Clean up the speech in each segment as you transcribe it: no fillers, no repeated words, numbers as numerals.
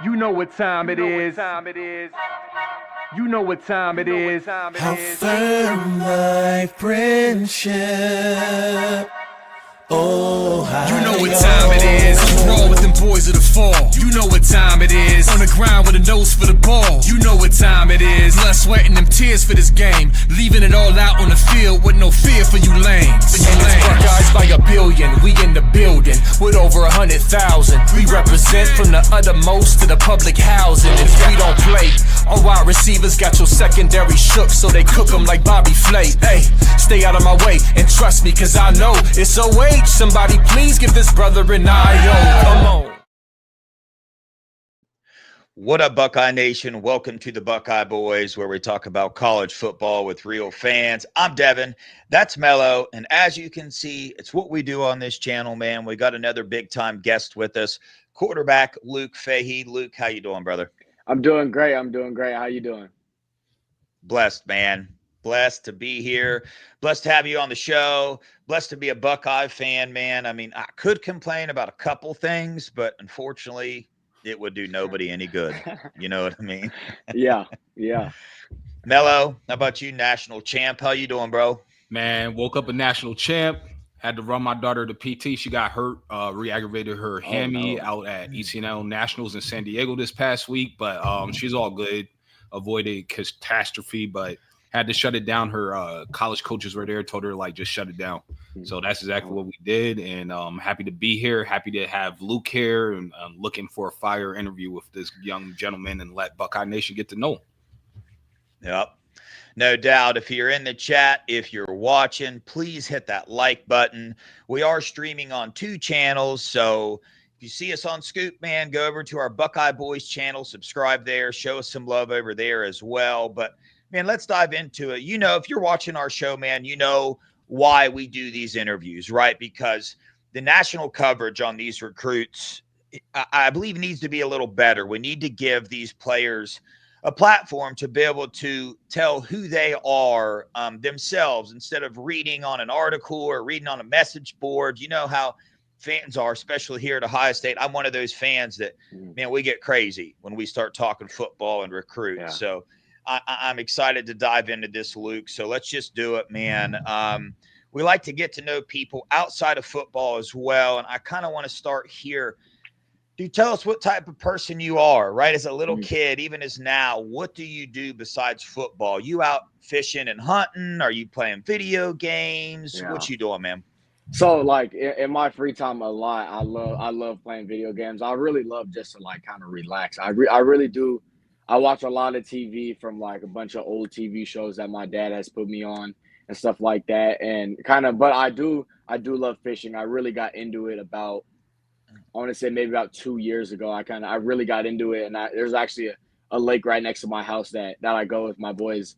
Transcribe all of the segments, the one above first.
You know what time it is. You know what time it is. How firm my friendship. Oh, you know what time it is. Raw with them boys of the fall. You know what time it is. On the ground with a nose for the ball. You know what time it is. Blood, sweat, and them tears for this game. Leaving it all out on the field with no fear for you lames. And it's Buckeyes by a billion. We in the building with over 100,000. We represent from the uttermost to the public housing. If we don't play, all wide receivers got your secondary shook, so they cook them like Bobby Flay. Hey, stay out of my way and trust me, cause I know it's OH. Somebody please give this brother an IO. Come on. What up, Buckeye Nation? Welcome to the Buckeye Boys, where we talk about college football with real fans. I'm Devin. That's Mello. And as you can see, it's what we do on this channel, man. We got another big-time guest with us, quarterback Luke Fehee. Luke, how you doing, brother? I'm doing great. How you doing? Blessed, man. Blessed to be here. Blessed to have you on the show. Blessed to be a Buckeye fan, man. I mean, I could complain about a couple things, but unfortunately, it would do nobody any good. You know what I mean? Yeah. Mello, how about you, national champ? How you doing, bro? Man, woke up a national champ. Had to run my daughter to PT. She got hurt, re-aggravated her hammy out at ECNL Nationals in San Diego this past week. But she's all good. Avoided catastrophe, but had to shut it down. Her college coaches were there, told her like just shut it down. So that's exactly what we did, and I'm happy to be here. Happy to have Luke here, and I'm looking for a fire interview with this young gentleman and let Buckeye Nation get to know him. Yep. No doubt. If you're in the chat, if you're watching, please hit that like button. We are streaming on 2 channels, so if you see us on Scoop, man, go over to our Buckeye Boys channel, subscribe there, show us some love over there as well. But, man, let's dive into it. You know, if you're watching our show, man, you know why we do these interviews, right? Because the national coverage on these recruits, I believe, needs to be a little better. We need to give these players a platform to be able to tell who they are themselves instead of reading on an article or reading on a message board. You know how fans are, especially here at Ohio State. I'm one of those fans that, man, we get crazy when we start talking football and recruit. Yeah. So I'm excited to dive into this, Luke. So let's just do it, man. We like to get to know people outside of football as well. And I kind of want to start here. Do tell us what type of person you are, right? As a little kid, even as now, what do you do besides football? You out fishing and hunting? Are you playing video games? Yeah. What you doing, man? So, like, in my free time a lot, I love playing video games. I really love just to, like, kind of relax. I really do. I watch a lot of TV from, like, a bunch of old TV shows that my dad has put me on and stuff like that. And kind of, but I do love fishing. I really got into it about, I want to say maybe about 2 years ago. I really got into it. And there's actually a lake right next to my house that I go with my boys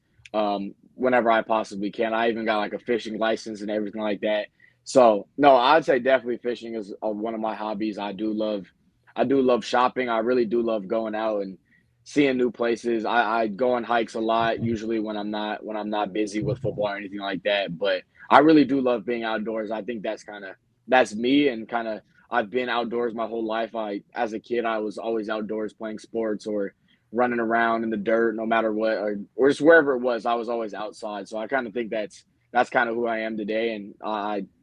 whenever I possibly can. I even got, like, a fishing license and everything like that. So, no, I'd say definitely fishing is one of my hobbies. I do love shopping. I really do love going out and seeing new places. I go on hikes a lot, usually when I'm not busy with football or anything like that. But I really do love being outdoors. I think that's me, and kind of I've been outdoors my whole life. As a kid, I was always outdoors playing sports or running around in the dirt, no matter what, or just wherever it was. I was always outside. So I kind of think that's kind of who I am today, and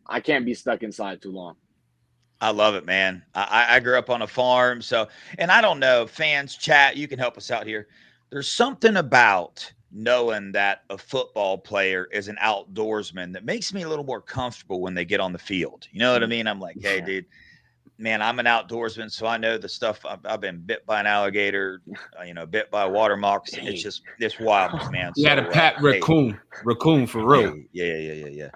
I can't be stuck inside too long. I love it, man. I grew up on a farm. So, and I don't know, fans, chat, you can help us out here. There's something about knowing that a football player is an outdoorsman that makes me a little more comfortable when they get on the field. You know what I mean? I'm like, hey, dude, man, I'm an outdoorsman, so I know the stuff. I've been bit by an alligator, bit by a water moccasin. It's wild, man. You had a pet raccoon for real. Yeah.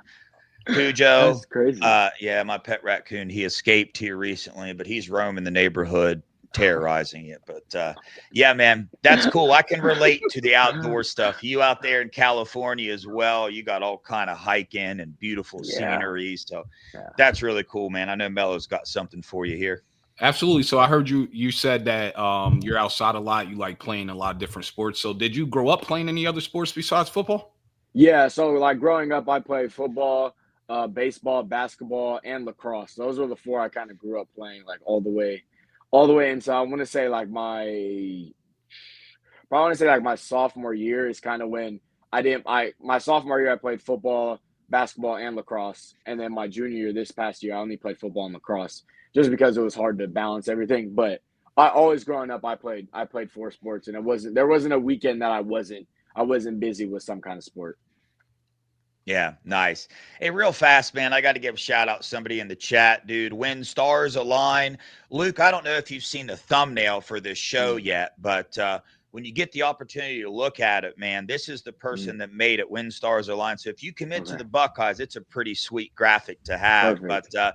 Cujo. That's crazy. Yeah, my pet raccoon. He escaped here recently, but he's roaming the neighborhood, terrorizing it. But yeah, man, that's cool. I can relate to the outdoor stuff. You out there in California as well. You got all kind of hiking and beautiful scenery. So that's really cool, man. I know Mello's got something for you here. Absolutely. So I heard you said that you're outside a lot. You like playing a lot of different sports. So did you grow up playing any other sports besides football? Yeah. So like growing up, I played football, baseball, basketball, and lacrosse. Those were the 4 I kind of grew up playing, like all the way all the way into, I want to say like my sophomore year is kind of when my sophomore year I played football, basketball, and lacrosse, and then my junior year, this past year, I only played football and lacrosse just because it was hard to balance everything. But I always growing up, I played 4 sports, and there wasn't a weekend that I wasn't busy with some kind of sport. Yeah, nice. Hey, real fast, man, I got to give a shout out to somebody in the chat, dude. When stars align. Luke, I don't know if you've seen the thumbnail for this show yet, but when you get the opportunity to look at it, man, this is the person that made it, When Stars Align. So if you commit to the Buckeyes, it's a pretty sweet graphic to have. Perfect. But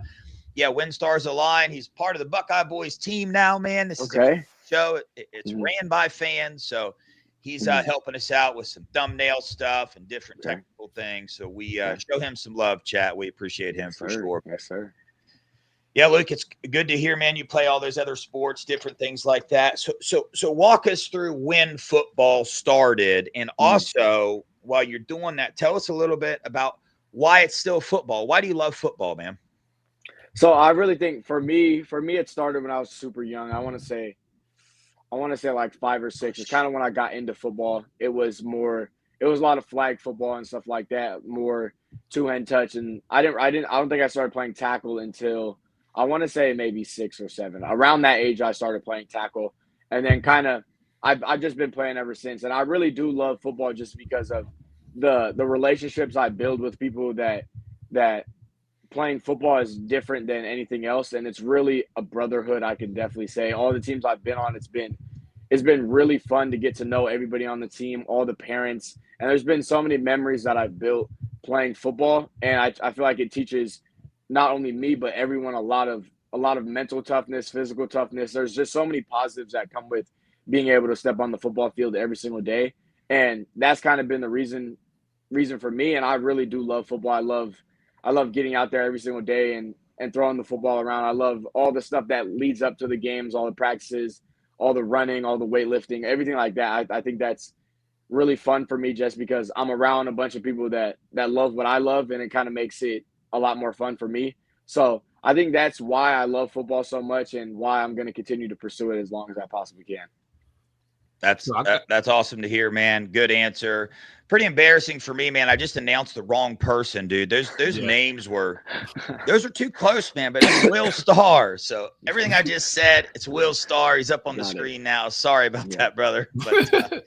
yeah, When Stars Align, he's part of the Buckeye Boys team now, man. This is a show. It's ran by fans, so he's helping us out with some thumbnail stuff and different technical things. So we show him some love, chat. We appreciate him for sure. Yes, sir. Yeah, Luke, it's good to hear, man. You play all those other sports, different things like that. So walk us through when football started, and also while you're doing that, tell us a little bit about why it's still football. Why do you love football, man? So I really think for me, it started when I was super young. I want to say like 5 or 6. It's kind of when I got into football. It was a lot of flag football and stuff like that, more two-hand touch. And I don't think I started playing tackle until I want to say maybe 6 or 7. Around that age, I started playing tackle, and then I've just been playing ever since. And I really do love football just because of the relationships I build with people that playing football is different than anything else, and it's really a brotherhood. I can definitely say all the teams I've been on, it's been really fun to get to know everybody on the team, all the parents, and there's been so many memories that I've built playing football, and I feel like it teaches not only me but everyone a lot of mental toughness, physical toughness. There's just so many positives that come with being able to step on the football field every single day, and that's kind of been the reason for me. And I really do love football. I love getting out there every single day and throwing the football around. I love all the stuff that leads up to the games, all the practices, all the running, all the weightlifting, everything like that. I think that's really fun for me just because I'm around a bunch of people that love what I love, and it kind of makes it a lot more fun for me. So I think that's why I love football so much and why I'm going to continue to pursue it as long as I possibly can. That's awesome to hear, man. Good answer. Pretty embarrassing for me, man. I just announced the wrong person, dude. Those names were too close, man. But it's Will Starr. So everything I just said, it's Will Starr. He's up on the screen now. Sorry about that, brother. But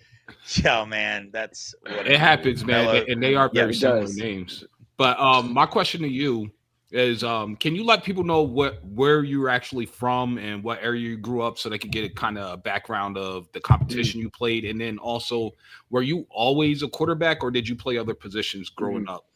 yeah, man, it happens, man. And they are very similar names. But my question to you is, can you let people know where you're actually from and what area you grew up so they can get a kind of background of the competition you played? And then also, were you always a quarterback or did you play other positions growing up?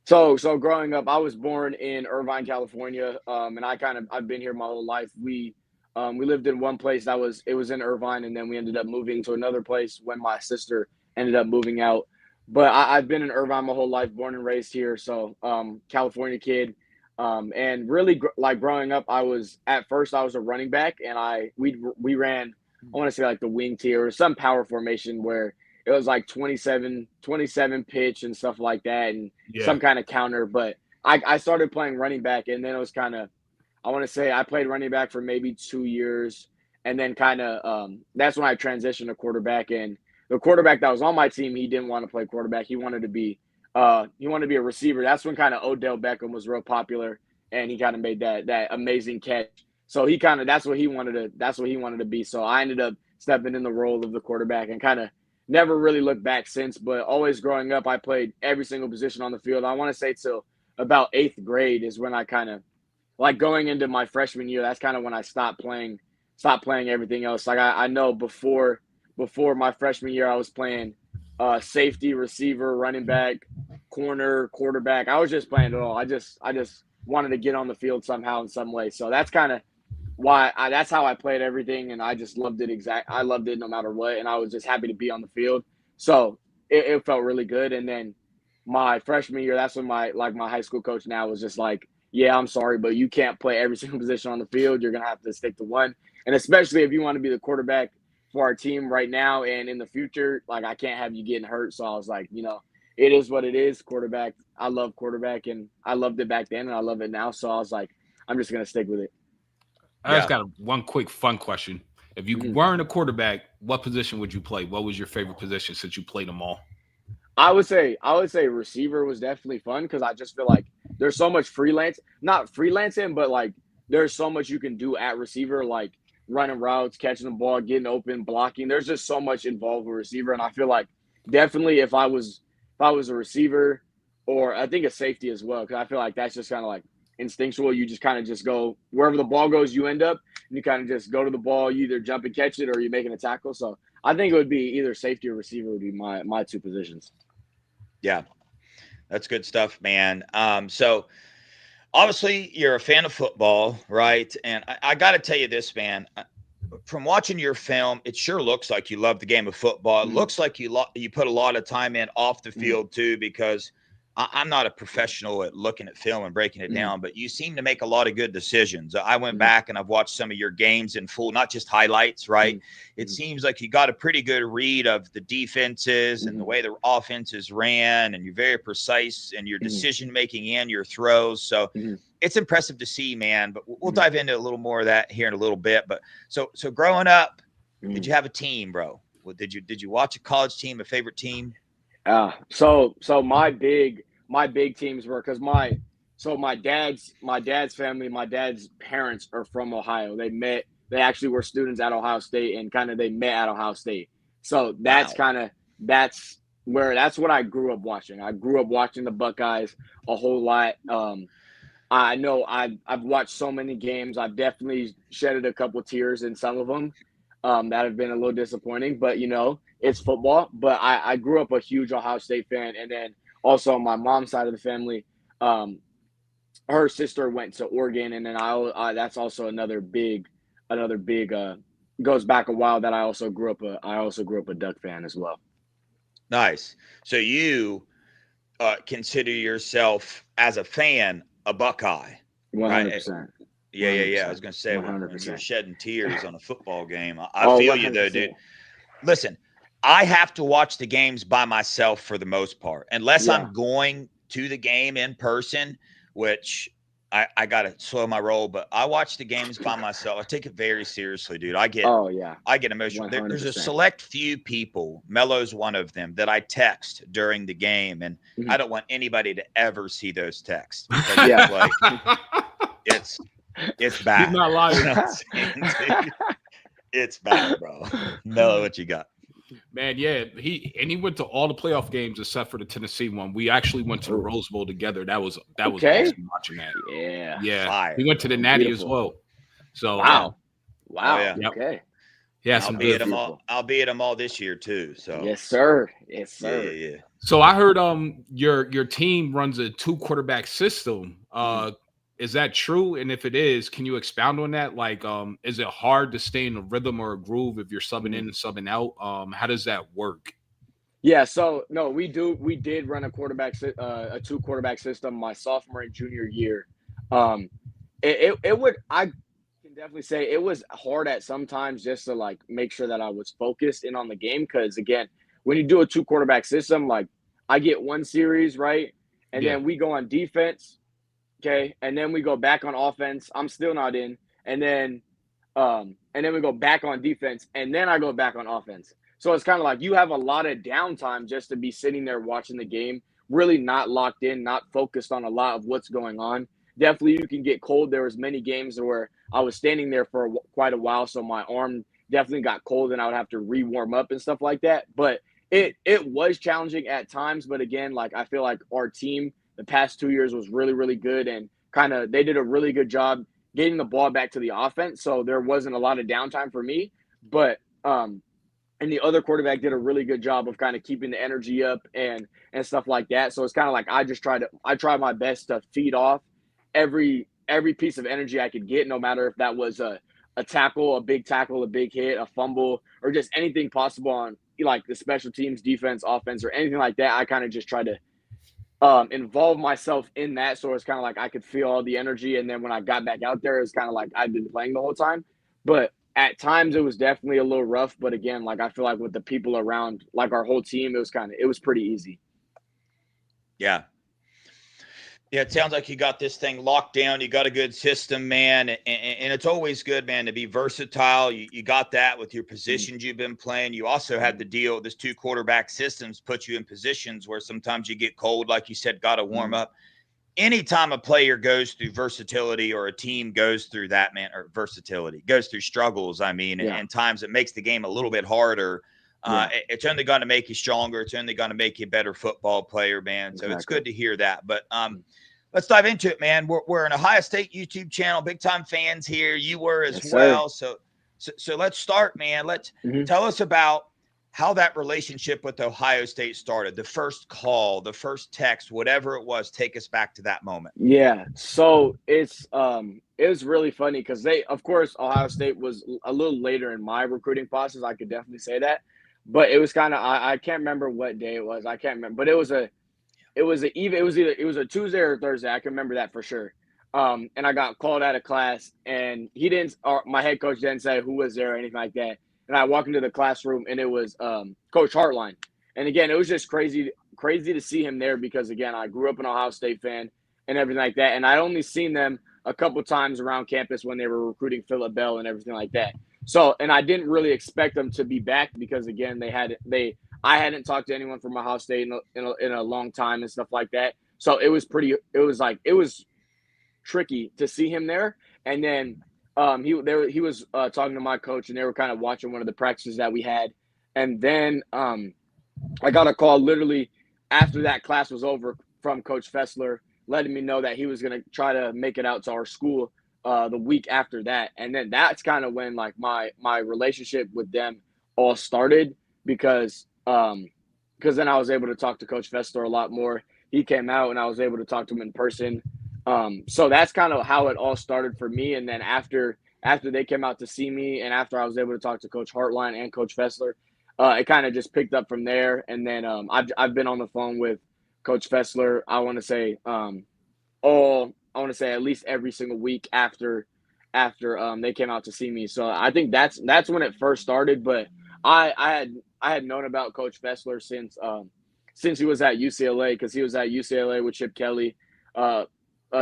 So growing up, I was born in Irvine, California, and I've been here my whole life. We lived in one place it was in Irvine, and then we ended up moving to another place when my sister ended up moving out. But I've been in Irvine my whole life, born and raised here. So California kid. And really like growing up, at first I was a running back, and we ran, I want to say like the wing tier or some power formation where it was like 27 pitch and stuff like that, and some kind of counter. But I started playing running back, and then it was kind of, I want to say I played running back for maybe 2 years, and then kind of that's when I transitioned to quarterback. And the quarterback that was on my team, he didn't want to play quarterback. He wanted to be a receiver. That's when kind of Odell Beckham was real popular, and he kind of made that amazing catch. So that's what he wanted to be. So I ended up stepping in the role of the quarterback and kind of never really looked back since. But always growing up, I played every single position on the field. I want to say till about 8th grade is when I kind of, like, going into my freshman year, that's kind of when I stopped playing everything else. Like I know before my freshman year, I was playing safety, receiver, running back, corner, quarterback. I was just playing it all. I just wanted to get on the field somehow in some way. So that's kind of why that's how I played everything, and I just loved it. I loved it no matter what, and I was just happy to be on the field. So it felt really good. And then my freshman year, that's when my high school coach now was just like, yeah, I'm sorry, but you can't play every single position on the field. You're going to have to stick to one. And especially if you want to be the quarterback for our team right now and in the future, like, I can't have you getting hurt. So I was like, it is what it is. Quarterback. I love quarterback, and I loved it back then, and I love it now. So I was like, I'm just going to stick with it. I just got one quick fun question. If you weren't a quarterback, what position would you play? What was your favorite position since you played them all? I would say receiver was definitely fun because I just feel like there's so much not freelancing, but like there's so much you can do at receiver, like running routes, catching the ball, getting open, blocking. There's just so much involved with receiver, and I feel like definitely if I was a receiver, or I think a safety as well, because I feel like that's just kind of like instinctual. You just kind of just go wherever the ball goes, you end up, and you kind of just go to the ball. You either jump and catch it, or you're making a tackle. So I think it would be either safety or receiver would be my two positions. Yeah, that's good stuff, man. So obviously you're a fan of football, right? And I got to tell you this, man. From watching your film, it sure looks like you love the game of football. It looks like you put a lot of time in off the field too, because I'm not a professional at looking at film and breaking it down, but you seem to make a lot of good decisions. I went back and I've watched some of your games in full, not just highlights, right? It seems like you got a pretty good read of the defenses and the way the offenses ran, and you're very precise in your decision-making and your throws. So it's impressive to see, man, but we'll dive into a little more of that here in a little bit. But so growing up, did you have a team, bro? Did you watch a college team, a favorite team? So my big teams were because my dad's family, my dad's parents are from Ohio. They actually were students at Ohio State, and kind of they met at Ohio State. So that's that's what I grew up watching. I grew up watching the Buckeyes a whole lot. I know I've watched so many games. I've definitely shedded a couple tears in some of them that have been a little disappointing, but it's football. But I grew up a huge Ohio State fan, and then also on my mom's side of the family, her sister went to Oregon, and then that's also another big goes back a while that I also grew up a Duck fan as well. Nice. So you consider yourself as a fan a Buckeye? 100%. Right? Yeah. I was going to say, 100%. You're shedding tears on a football game. I feel 100%. You though, dude. Listen, I have to watch the games by myself for the most part, unless I'm going to the game in person, which I got to slow my roll, but I watch the games by myself. I take it very seriously, dude. I get emotional. There's a select few people, Mello's one of them, that I text during the game, and I don't want anybody to ever see those texts. It's bad. He's not lying. It's bad, bro. Mello, what you got? Man, yeah, he went to all the playoff games except for the Tennessee one. We actually went to the Rose Bowl together. That was awesome watching that. Yeah. Fire. We went to the Natty as well. So wow. Yeah. Okay. Yeah, I'll be at them all this year too. So yes, sir. Yeah. So I heard your team runs a 2-quarterback system. Is that true? And if it is, can you expound on that? Like, is it hard to stay in a rhythm or a groove if you're subbing in and subbing out? How does that work? Yeah, so no, we did run a 2-quarterback system my sophomore and junior year. I can definitely say it was hard at sometimes just to like make sure that I was focused in on the game, because again, when you do a 2-quarterback system, like I get one series, right? And then we go on defense. Okay, and then we go back on offense. I'm still not in, and then we go back on defense, and then I go back on offense. So it's kind of like you have a lot of downtime just to be sitting there watching the game, really not locked in, not focused on a lot of what's going on. Definitely, you can get cold. There was many games where I was standing there for quite a while, so my arm definitely got cold, and I would have to re-warm up and stuff like that. But it was challenging at times. But again, like I feel like our team the past 2 years was really, really good, and they did a really good job getting the ball back to the offense. So there wasn't a lot of downtime for me, but and the other quarterback did a really good job of kind of keeping the energy up and stuff like that. So it's kind of like I try my best to feed off every piece of energy I could get, no matter if that was a tackle, a big hit, a fumble, or just anything possible on like the special teams, defense, offense, or anything like that. I kind of just try to involve myself in that, so it's kind of like I could feel all the energy, and then when I got back out there, it's kind of like I've been playing the whole time. But at times it was definitely a little rough, but again, like I feel like with the people around, like our whole team, it was pretty easy. Yeah. Yeah, it sounds like you got this thing locked down. You got a good system, man. And it's always good, man, to be versatile. You got that with your positions you've been playing. You also had the deal, this 2-quarterback systems put you in positions where sometimes you get cold, like you said, got to warm up. Anytime a player goes through versatility or a team goes through that, man, or versatility, goes through struggles, I mean, and times it makes the game a little bit harder. It's only going to make you stronger. It's only going to make you a better football player, man. So it's good to hear that. But let's dive into it, man. We're an Ohio State YouTube channel, big time fans here. You were as well. So let's start, man. Let's tell us about how that relationship with Ohio State started. The first call, the first text, whatever it was. Take us back to that moment. Yeah. So it was really funny because of course, Ohio State was a little later in my recruiting process. I could definitely say that. But it was kind of I can't remember what day it was. I can't remember, but it was a Tuesday or Thursday. I can remember that for sure. And I got called out of class, and my head coach didn't say who was there or anything like that. And I walked into the classroom, and it was Coach Hartline. And again, it was just crazy to see him there because again, I grew up an Ohio State fan and everything like that. And I'd only seen them a couple times around campus when they were recruiting Phillip Bell and everything like that. So, and I didn't really expect them to be back because again, I hadn't talked to anyone from Ohio State in a long time and stuff like that. So it was tricky to see him there. And then he was talking to my coach, and they were kind of watching one of the practices that we had. And then I got a call literally after that class was over from Coach Fessler, letting me know that he was going to try to make it out to our school the week after that. And then that's kind of when like my relationship with them all started because then I was able to talk to Coach Fessler a lot more. He came out and I was able to talk to him in person. So that's kind of how it all started for me. And then after they came out to see me and after I was able to talk to Coach Hartline and Coach Fessler, it kind of just picked up from there. And then I've been on the phone with Coach Fessler, I want to say at least every single week after they came out to see me. So I think that's when it first started. But I had known about Coach Fessler since he was at UCLA, because he was at UCLA with Chip Kelly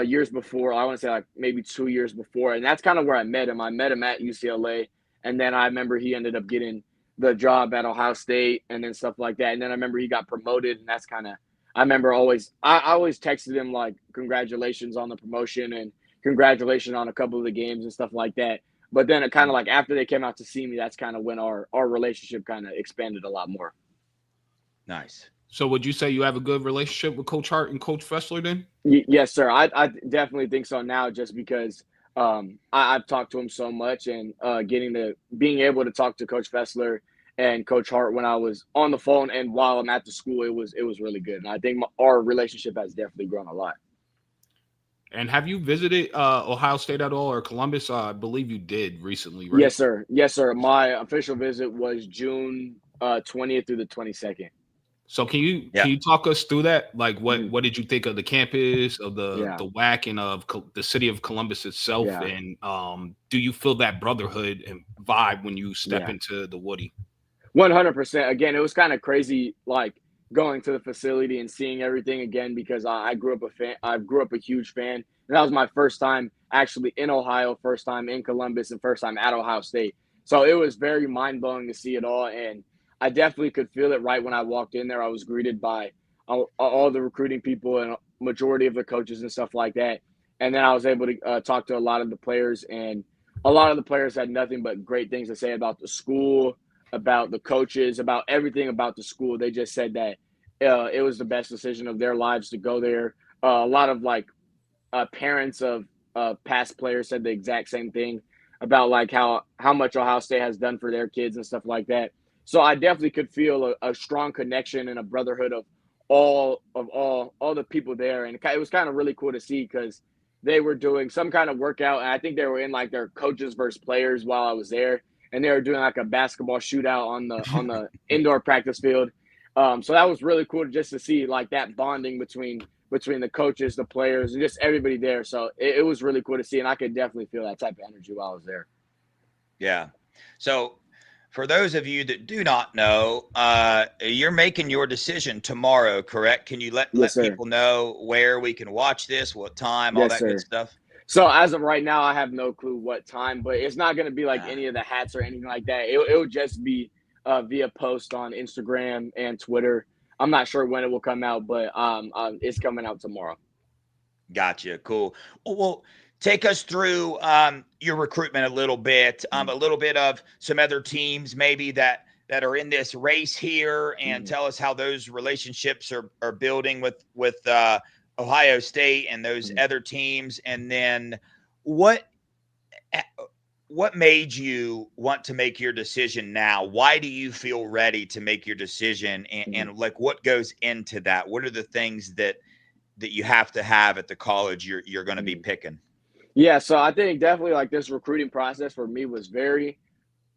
years before. I want to say like maybe 2 years before, and that's kind of where I met him. I met him at UCLA, and then I remember he ended up getting the job at Ohio State and then stuff like that. And then I remember he got promoted, and that's kind of I always texted him like congratulations on the promotion and congratulations on a couple of the games and stuff like that. But then it kind of like after they came out to see me, that's kind of when our relationship kind of expanded a lot more. Nice. So would you say you have a good relationship with Coach Hart and Coach Fessler then? Yes, sir. I definitely think so now, just because I've talked to him so much, and being able to talk to Coach Fessler and Coach Hart when I was on the phone and while I'm at the school, it was really good. And I think our relationship has definitely grown a lot. And have you visited Ohio State at all, or Columbus? I believe you did recently, right? Yes, sir. Yes, sir. My official visit was June 20th through the 22nd. So can you talk us through that? Like what did you think of the campus, of the WAC, and of the city of Columbus itself? Yeah. And do you feel that brotherhood and vibe when you step into the Woody? 100%. Again, it was kind of crazy, like going to the facility and seeing everything again, because I grew up a fan. I grew up a huge fan, and that was my first time actually in Ohio, first time in Columbus, and first time at Ohio State. So it was very mind blowing to see it all, and I definitely could feel it right when I walked in there. I was greeted by all the recruiting people and majority of the coaches and stuff like that. And then I was able to talk to a lot of the players, and a lot of the players had nothing but great things to say about the school, about the coaches, about everything about the school. They just said that it was the best decision of their lives to go there. A lot of parents of past players said the exact same thing about like how much Ohio State has done for their kids and stuff like that. So I definitely could feel a strong connection and a brotherhood of all the people there. And it was kind of really cool to see, because they were doing some kind of workout, and I think they were in like their coaches versus players while I was there, and they were doing like a basketball shootout on the indoor practice field. So that was really cool just to see like that bonding between the coaches, the players, and just everybody there. So it was really cool to see, and I could definitely feel that type of energy while I was there. Yeah. So for those of you that do not know, you're making your decision tomorrow, correct? Can you let Yes, sir. people know where we can watch this, what time, all Yes, that sir. good stuff? So as of right now, I have no clue what time, but it's not going to be like any of the hats or anything like that. It would just be via post on Instagram and Twitter. I'm not sure when it will come out, but it's coming out tomorrow. Gotcha. Cool. Well, take us through your recruitment a little bit of some other teams maybe that are in this race here, and tell us how those relationships are building with Ohio State and those other teams. And then what made you want to make your decision now? Why do you feel ready to make your decision? And like, what goes into that? What are the things that you have to have at the college you're going to be picking? Yeah, so I think definitely like this recruiting process for me was very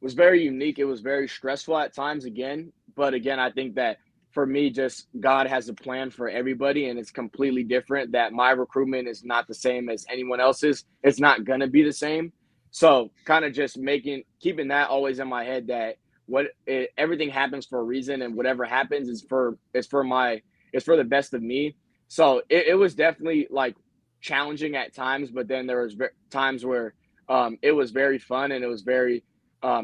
unique. It was very stressful at times again, but again, I think that for me, just God has a plan for everybody, and it's completely different. That my recruitment is not the same as anyone else's. It's not gonna be the same. So kind of just keeping that always in my head that everything happens for a reason, and whatever happens is for the best of me. So it was definitely like challenging at times, but then there was times where it was very fun and it was very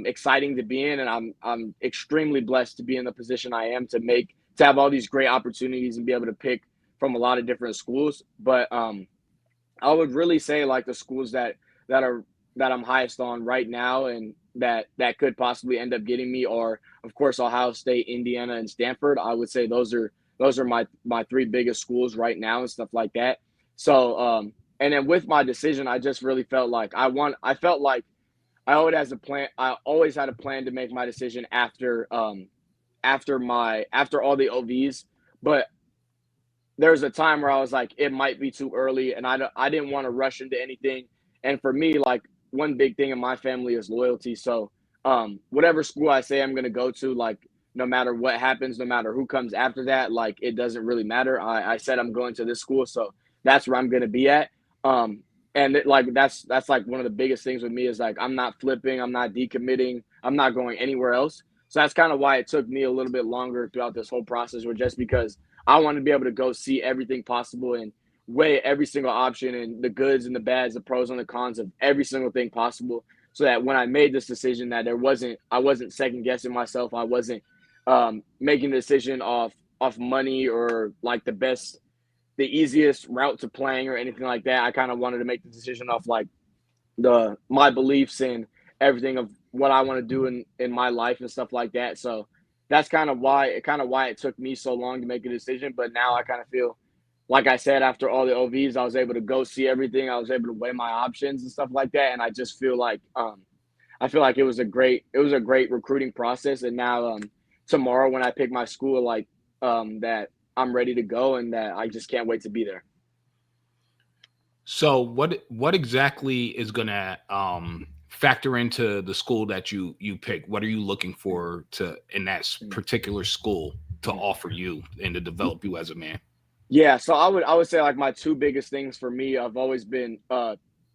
exciting to be in, and I'm extremely blessed to be in the position I am to have all these great opportunities and be able to pick from a lot of different schools. But I would really say like the schools that I'm highest on right now and that could possibly end up getting me are, of course, Ohio State, Indiana, and Stanford. I would say those are my three biggest schools right now and stuff like that. So and then with my decision, I just really felt like I always had a plan to make my decision after all the OVs, but there's a time where I was like, it might be too early, and I didn't want to rush into anything. And for me, like, one big thing in my family is loyalty. So whatever school I say I'm going to go to, like, no matter what happens, no matter who comes after that, like, it doesn't really matter. I said I'm going to this school, so that's where I'm going to be at. That's like one of the biggest things with me is like, I'm not flipping, I'm not decommitting, I'm not going anywhere else. So that's kind of why it took me a little bit longer throughout this whole process, or just because I want to be able to go see everything possible and weigh every single option and the goods and the bads, the pros and the cons of every single thing possible. So that when I made this decision, that I wasn't second guessing myself. I wasn't making the decision off money or like the easiest route to playing or anything like that. I kind of wanted to make the decision off like my beliefs and everything of what I want to do in my life and stuff like that. So that's kind of why it took me so long to make a decision. But now I kind of feel, like I said, after all the OVs, I was able to go see everything. I was able to weigh my options and stuff like that. And I just feel like it was a great recruiting process. And now tomorrow when I pick my school, like that I'm ready to go and that I just can't wait to be there. So what exactly is going to factor into the school that you pick? What are you looking for in that particular school to offer you and to develop you as a man? Yeah, so I would say like my two biggest things for me have always been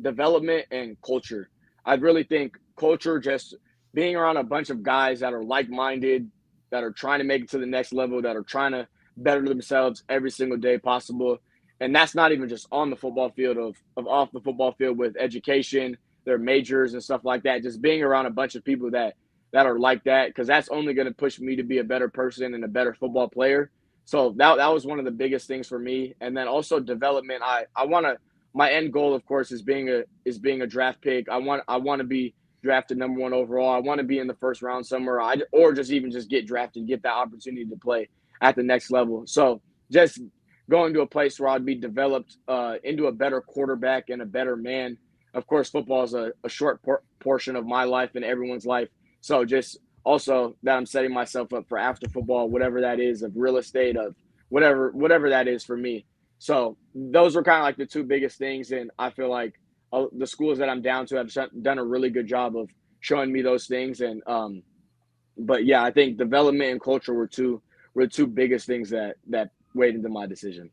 development and culture. I really think culture, just being around a bunch of guys that are like-minded, that are trying to make it to the next level, that are trying to better themselves every single day possible. And that's not even just on the football field, of off the football field with education, their majors and stuff like that. Just being around a bunch of people that are like that, because that's only going to push me to be a better person and a better football player. So that was one of the biggest things for me. And then also development. My end goal, of course, is being a draft pick. I want to be drafted number 1 overall. I want to be in the first round somewhere, or just get drafted, get that opportunity to play at the next level. So just going to a place where I'd be developed into a better quarterback and a better man. Of course, football is a short portion of my life and everyone's life. So just also that I'm setting myself up for after football, whatever that is, of real estate, of whatever that is for me. So those were kind of like the two biggest things. And I feel like the schools that I'm down to have done a really good job of showing me those things. And but yeah, I think development and culture were the two biggest things that weighed into my decision.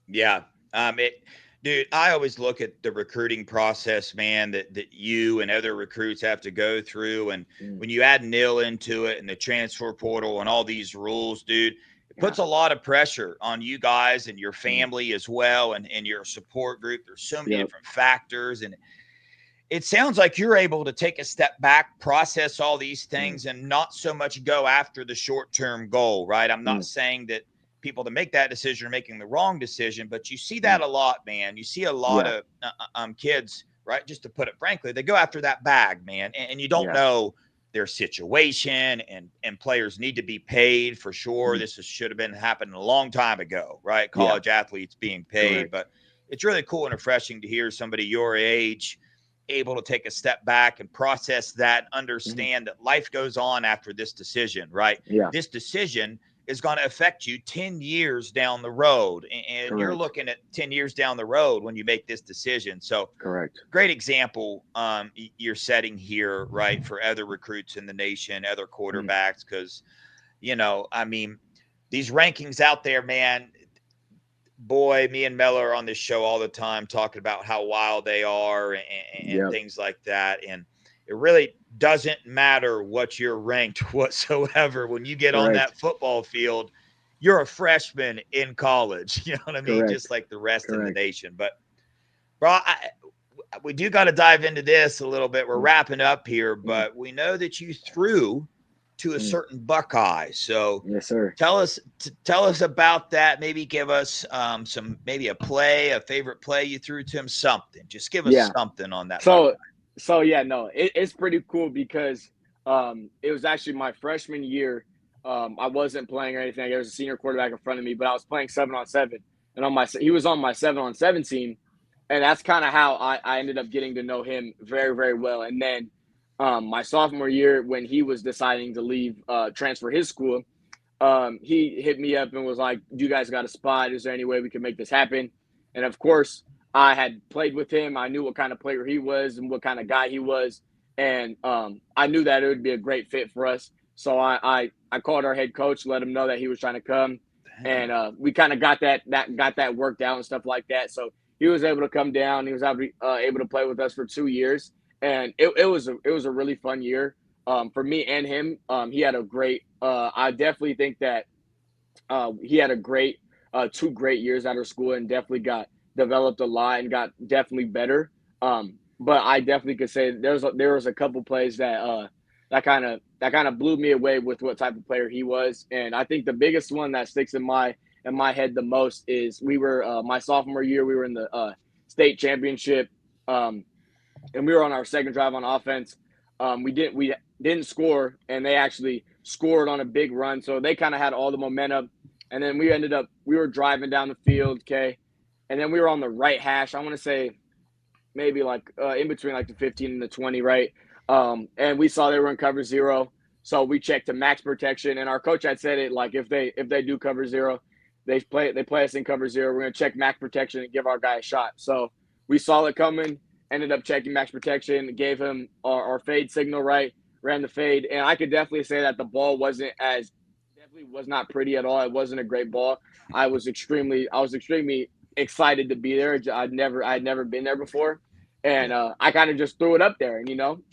Yeah. Dude, I always look at the recruiting process, man, that you and other recruits have to go through. And when you add nil into it and the transfer portal and all these rules, dude, it puts a lot of pressure on you guys and your family as well, and your support group. There's so many different factors. And it sounds like you're able to take a step back, process all these things, and not so much go after the short-term goal, right? I'm not saying that people that make that decision are making the wrong decision, but you see that a lot, man. You see a lot of kids, right? Just to put it frankly, they go after that bag, man, and you don't know their situation, and players need to be paid for sure. This should have been happening a long time ago, right? College athletes being paid, but it's really cool and refreshing to hear somebody your age able to take a step back and process that, understand that life goes on after this decision, right? This decision is going to affect you 10 years down the road. And you're looking at 10 years down the road when you make this decision. So great example you're setting here, right, for other recruits in the nation, other quarterbacks, because, you know, I mean, these rankings out there, man, boy, me and Mel are on this show all the time talking about how wild they are and things like that. And it really doesn't matter what you're ranked whatsoever. When you get on that football field, you're a freshman in college. You know what I mean? Just like the rest of the nation. But, bro, we do got to dive into this a little bit. We're wrapping up here, but we know that you threw to a certain Buckeye. So tell us about that. Maybe give us maybe a favorite play you threw to him, something. Just give us something on that. So it's pretty cool because it was actually my freshman year. I wasn't playing or anything. There was a senior quarterback in front of me, but I was playing 7-on-7, and he was on my 7-on-7 team, and that's kind of how I ended up getting to know him very, very well. And then my sophomore year, when he was deciding to leave, transfer his school, he hit me up and was like, "You guys got a spot? Is there any way we can make this happen?" And of course, I had played with him. I knew what kind of player he was and what kind of guy he was. And I knew that it would be a great fit for us. So I called our head coach, let him know that he was trying to come. And we kind of got that worked out and stuff like that. So he was able to come down. He was able to play with us for 2 years. And it was a really fun year for me and him. He had a great I definitely think that he had a great 2 great years out of school, and definitely developed a lot and got definitely better. But I definitely could say there was a couple plays that kind of blew me away with what type of player he was. And I think the biggest one that sticks in my head the most is we were my sophomore year, we were in the state championship, and we were on our second drive on offense. We didn't score, and they actually scored on a big run, so they kind of had all the momentum. And then we were driving down the field, okay. And then we were on the right hash. I want to say maybe like in between like the 15 and the 20, right? And we saw they were in cover 0. So we checked to max protection. And our coach had said it, like, if they do cover 0, they play us in cover 0. We're going to check max protection and give our guy a shot. So we saw it coming, ended up checking max protection, gave him our fade signal, right? Ran the fade. And I could definitely say that the ball was not pretty at all. It wasn't a great ball. I was extremely excited to be there. I'd never been there before, and I kind of just threw it up there, and in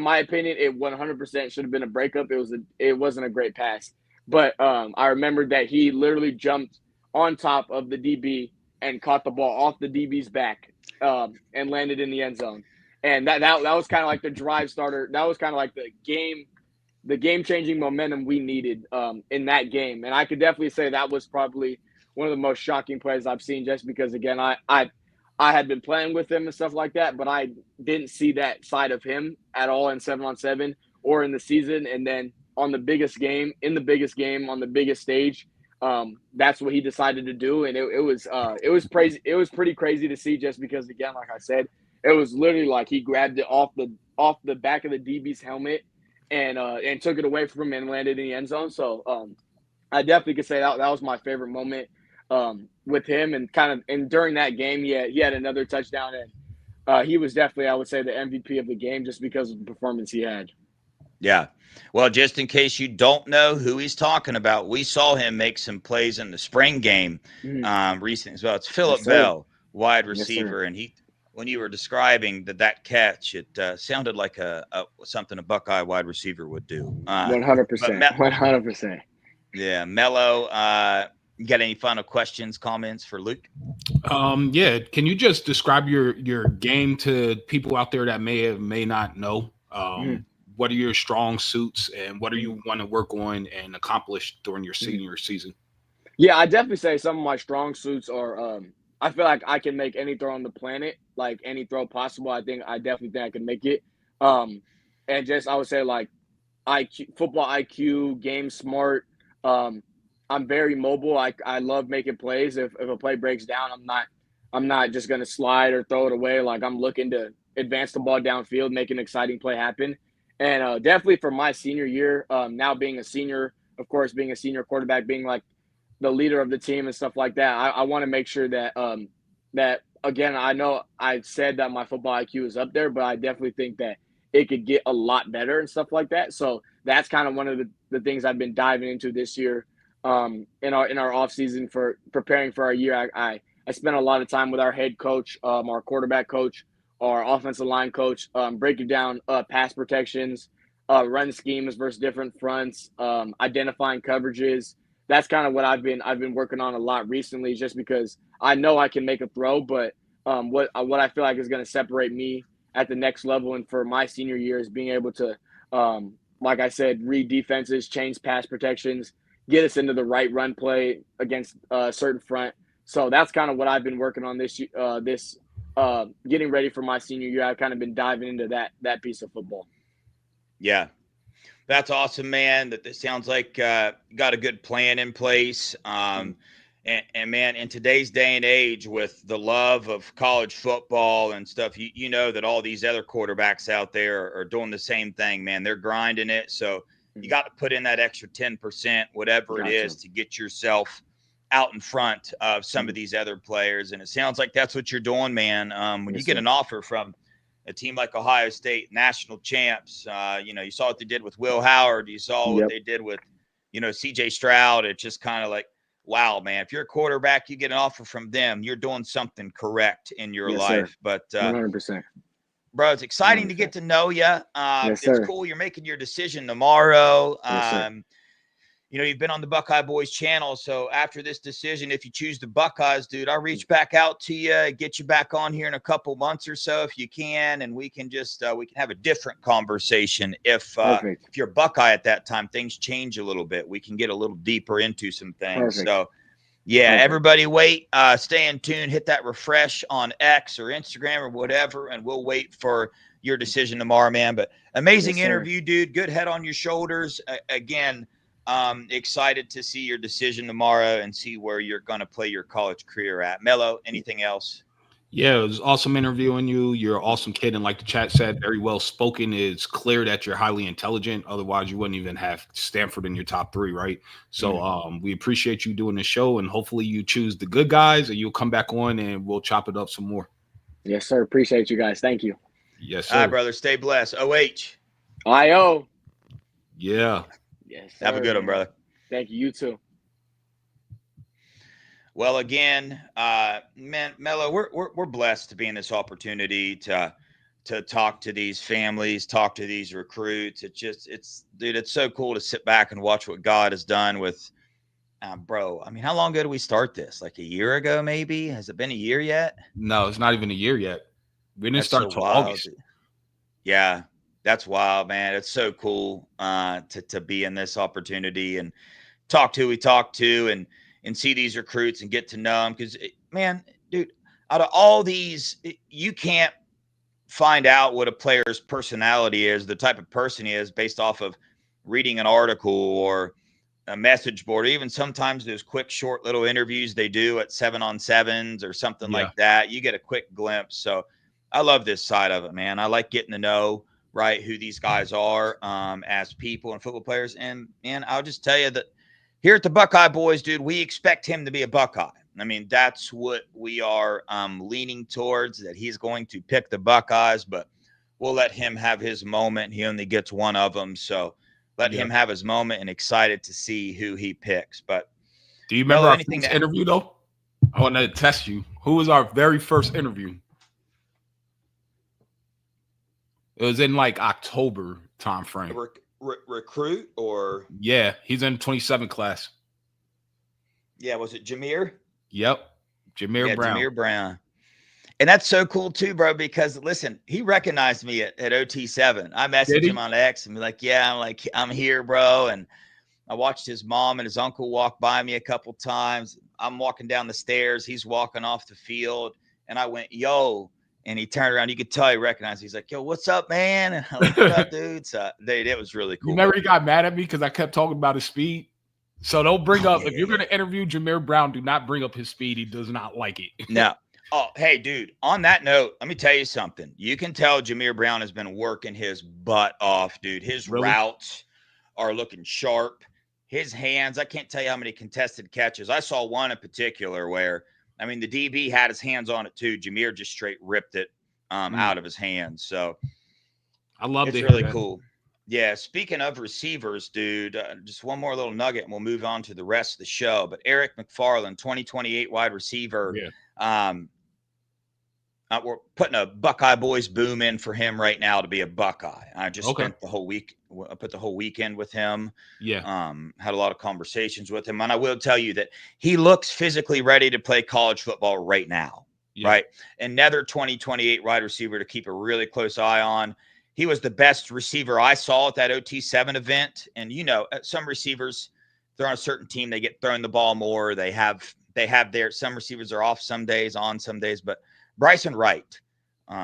my opinion, it 100% should have been a breakup. It wasn't a great pass, but I remembered that he literally jumped on top of the DB and caught the ball off the DB's back and landed in the end zone, and that was kind of like the drive starter. That was kind of like the game-changing momentum we needed in that game, and I could definitely say that was probably one of the most shocking plays I've seen, just because, again, I had been playing with him and stuff like that, but I didn't see that side of him at all in 7-on-7 or in the season. And then on the biggest game, on the biggest stage, that's what he decided to do. And it was crazy. It was pretty crazy to see, just because, again, like I said, it was literally like he grabbed it off the back of the DB's helmet and took it away from him and landed in the end zone. So I definitely could say that was my favorite moment with him, and during that game, he had another touchdown, and he was definitely, I would say, the MVP of the game, just because of the performance he had. Yeah. Well, just in case you don't know who he's talking about, we saw him make some plays in the spring game recently as well. It's Phillip Bell, wide receiver, and when you were describing that catch, it sounded like something a Buckeye wide receiver would do. 100%. 100%. Yeah, Mello. You got any final questions, comments for Luke? Yeah. Can you just describe your game to people out there that may not know? What are your strong suits and what do you want to work on and accomplish during your senior season? Yeah, I definitely say some of my strong suits are I feel like I can make any throw on the planet, like any throw possible. I definitely think I can make it. And just I would say like IQ, football IQ, game smart. I'm very mobile. I love making plays. If a play breaks down, I'm not just gonna slide or throw it away. Like I'm looking to advance the ball downfield, make an exciting play happen. And definitely for my senior year, now being a senior, of course, being a senior quarterback, being like the leader of the team and stuff like that, I want to make sure that that again, I know I said that my football IQ is up there, but I definitely think that it could get a lot better and stuff like that. So that's kind of one of the things I've been diving into this year in our off season for preparing for our year. I spent a lot of time with our head coach, our quarterback coach, our offensive line coach, breaking down pass protections, run schemes versus different fronts, identifying coverages. That's kind of what I've been working on a lot recently, just because I know I can make a throw, but what I feel like is going to separate me at the next level and for my senior year is being able to, like I said, read defenses, change pass protections, get us into the right run play against a certain front. So that's kind of what I've been working on this getting ready for my senior year. I've kind of been diving into that piece of football. Yeah. That's awesome, man. That sounds like you got a good plan in place. And man, in today's day and age, with the love of college football and stuff, you know that all these other quarterbacks out there are doing the same thing, man. They're grinding it. So you got to put in that extra 10%, whatever it is, to get yourself out in front of some of these other players. And it sounds like that's what you're doing, man. When you get an offer from a team like Ohio State, national champs, you saw what they did with Will Howard. You saw what they did with, CJ Stroud. It's just kind of like, wow, man, if you're a quarterback, you get an offer from them, you're doing something correct in your life. Sir. But 100%. Bro, it's exciting to get to know you. Yes, it's sir. cool. You're making your decision tomorrow. Yes, You've been on the Buckeye Boys channel. So after this decision, if you choose the Buckeyes, dude, I'll reach back out to you, get you back on here in a couple months or so if you can. And we can just, we can have a different conversation. If you're a Buckeye at that time, things change a little bit. We can get a little deeper into some things. Perfect. So yeah, everybody wait, stay in tune, hit that refresh on X or Instagram or whatever. And we'll wait for your decision tomorrow, man. But amazing interview, dude. Good head on your shoulders. Again, excited to see your decision tomorrow and see where you're going to play your college career at. Mello, anything else? Yeah, it was awesome interviewing you. You're an awesome kid. And like the chat said, very well spoken. It's clear that you're highly intelligent. Otherwise, you wouldn't even have Stanford in your top 3, right? So we appreciate you doing the show. And hopefully you choose the good guys and you'll come back on and we'll chop it up some more. Yes, sir. Appreciate you guys. Thank you. Yes, sir. All right, brother. Stay blessed. OH. IO. Yeah. Yes, sir. Have a good one, brother. Thank you. You too. Well, again, man, Mello, we're blessed to be in this opportunity to talk to these families, talk to these recruits. Dude, it's so cool to sit back and watch what God has done with, bro. I mean, how long ago did we start this? Like a year ago, maybe? Has it been a year yet? No, it's not even a year yet. We didn't start until August. Yeah. That's wild, man. It's so cool to be in this opportunity and talk to who we talk to and see these recruits and get to know them. Because, man, dude, out of all these, you can't find out what a player's personality is, the type of person he is, based off of reading an article or a message board, or even sometimes those quick, short little interviews they do at 7-on-7s or something like that. You get a quick glimpse. So I love this side of it, man. I like getting to know who these guys are as people and football players. And man, I'll just tell you that here at the Buckeye Boys, dude, we expect him to be a Buckeye. I mean, that's what we are leaning towards, that he's going to pick the Buckeyes. But we'll let him have his moment. He only gets one of them, so let him have his moment, and excited to see who he picks. But do you remember our anything first interview though? I want to test you. Who was our very first interview? It was in like October time frame. Recruit or he's in 27 class. Yeah, was it Jameer? Yep, Jameer Brown. Jameer Brown. And that's so cool too, bro, because listen, he recognized me at OT7. I messaged him on X and be like, I'm here, bro. And I watched his mom and his uncle walk by me a couple times. I'm walking down the stairs. He's walking off the field. And I went, yo. And he turned around. You could tell he recognized me. He's like, yo, what's up, man? And I'm like, what up, dude? So it was really cool. You remember he got mad at me because I kept talking about his speed? So don't bring up, if you're going to interview Jameer Brown, do not bring up his speed. He does not like it. No. Oh, hey, dude, on that note, let me tell you something. You can tell Jameer Brown has been working his butt off, dude. His routes are looking sharp. His hands, I can't tell you how many contested catches. I saw one in particular where, I mean, the DB had his hands on it too. Jameer just straight ripped it out of his hands. So I love it. It's really cool. Yeah, speaking of receivers, dude, just one more little nugget and we'll move on to the rest of the show. But Eric McFarland, 2028 wide receiver. We're putting a Buckeye Boys boom in for him right now to be a Buckeye. I just spent the whole week. I put the whole weekend with him. Had a lot of conversations with him. And I will tell you that he looks physically ready to play college football right now. Right. Another 2028 wide receiver to keep a really close eye on. He was the best receiver I saw at that OT7 event. And, you know, some receivers, they're on a certain team. They get thrown the ball more. They have some receivers are off some days, on some days. But Bryson Wright,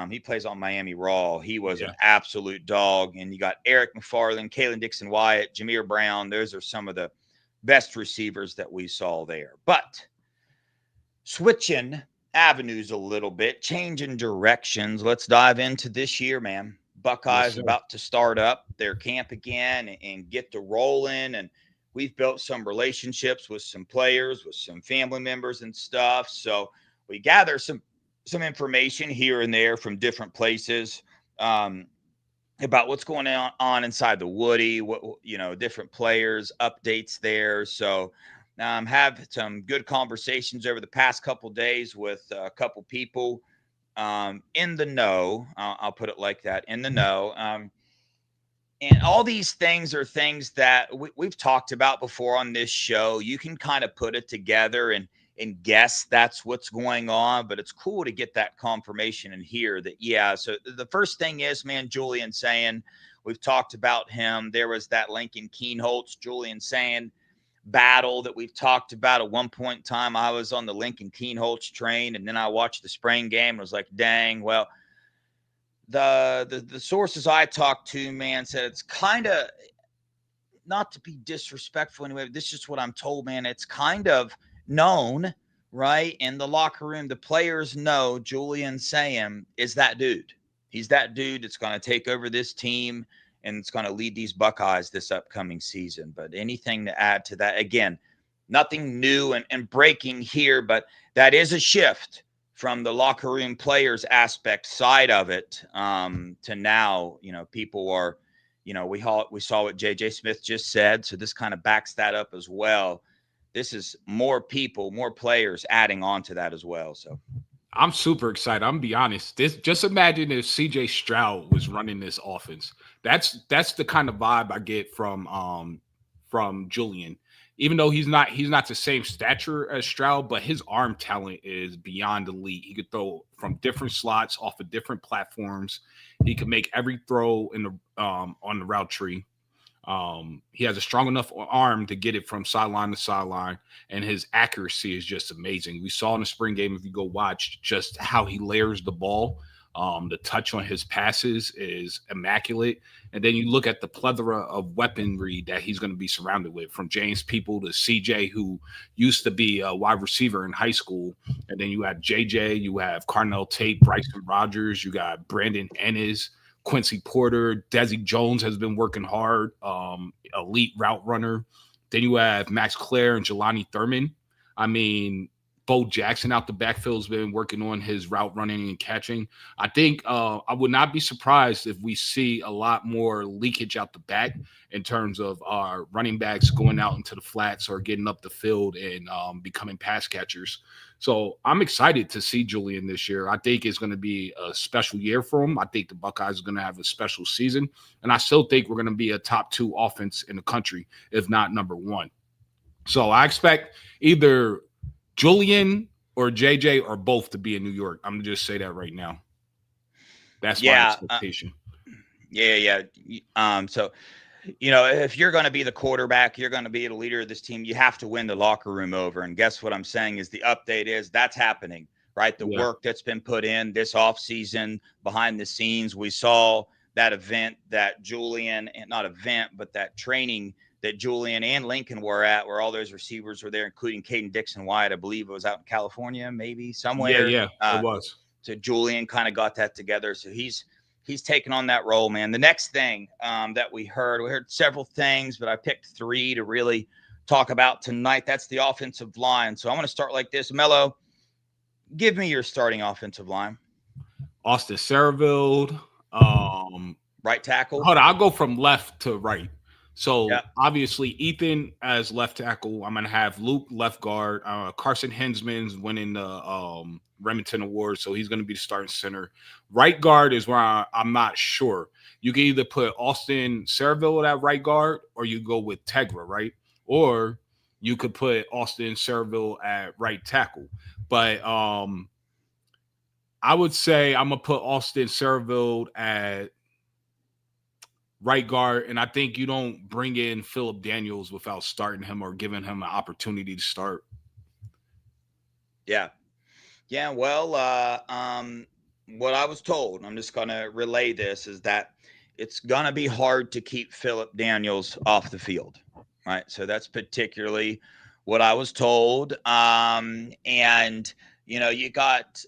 he plays on Miami Raw. He was an absolute dog. And you got Eric McFarland, Kalen Dixon-Wyatt, Jameer Brown. Those are some of the best receivers that we saw there. But switching avenues a little bit, changing directions, let's dive into this year, man. Buckeyes about to start up their camp again and get to rolling. And we've built some relationships with some players, with some family members and stuff. So we gather some information here and there from different places about what's going on inside the Woody, different players, updates there. So have some good conversations over the past couple of days with a couple people in the know. I'll put it like that, in the know. And all these things are things that we've talked about before on this show. You can kind of put it together and guess that's what's going on, but it's cool to get that confirmation and hear that. So the first thing is, man, Julian saying, we've talked about him. There was that Lincoln Keenholz, Julian saying battle that we've talked about. At one point in time, I was on the Lincoln Keenholz train, and then I watched the spring game and was like, dang, well, the sources I talked to, man, said it's kind of, not to be disrespectful anyway, but this is just what I'm told, man. It's kind of known, right? In the locker room, the players know Julian Sam is that dude. He's that dude that's going to take over this team and it's going to lead these Buckeyes this upcoming season. But anything to add to that? Again, nothing new and breaking here, but that is a shift from the locker room players aspect side of it to now, people are, we saw what JJ Smith just said. So this kind of backs that up as well. This is more people, more players adding on to that as well. So I'm super excited. I'm gonna be honest. Just imagine if CJ Stroud was running this offense. That's the kind of vibe I get from Julian. Even though he's not the same stature as Stroud, but his arm talent is beyond elite. He could throw from different slots off of different platforms. He could make every throw in the on the route tree. He has a strong enough arm to get it from sideline to sideline, and his accuracy is just amazing. We saw in the spring game, if you go watch, just how he layers the ball. The touch on his passes is immaculate. And then you look at the plethora of weaponry that he's going to be surrounded with, from James People to CJ, who used to be a wide receiver in high school. And then you have JJ, you have Carnell Tate, Bryson Rogers, you got Brandon Ennis, Quincy Porter, Desi Jones has been working hard, elite route runner. Then you have Max Clare and Jelani Thurman. I mean, Bo Jackson out the backfield has been working on his route running and catching. I think I would not be surprised if we see a lot more leakage out the back in terms of our running backs going out into the flats or getting up the field and becoming pass catchers. So I'm excited to see Julian this year. I think it's going to be a special year for him. I think the Buckeyes are going to have a special season. And I still think we're going to be a top 2 offense in the country, if not number 1. So I expect either Julian or JJ or both to be in New York. I'm going to just say that right now. That's my expectation. So, if you're going to be the quarterback, you're going to be the leader of this team, you have to win the locker room over. And guess what I'm saying is the update is that's happening, right? The work that's been put in this offseason behind the scenes. We saw that event that Julian, and not event, but that training that Julian and Lincoln were at, where all those receivers were there, including Caden Dixon-Wyatt. I believe it was out in California, maybe somewhere. Yeah, it was. So Julian kind of got that together. So he's taken on that role, man. The next thing that we heard several things, but I picked 3 to really talk about tonight. That's the offensive line. So I'm going to start like this. Mello, give me your starting offensive line. Austin Sarahville. Right tackle. Hold on, I'll go from left to right. So obviously Ethan as left tackle. I'm going to have Luke left guard. Carson Hensman's winning the Remington Award, so he's going to be the starting center. Right guard is where I'm not sure. You can either put Austin Sarahville at right guard, or you go with Tegra, right? Or you could put Austin Sarahville at right tackle. But I would say I'm going to put Austin Sarahville at right guard, and I think you don't bring in Phillip Daniels without starting him or giving him an opportunity to start. Yeah. Well, what I was told, I'm just going to relay this, is that it's going to be hard to keep Phillip Daniels off the field, right? So that's particularly what I was told. And you got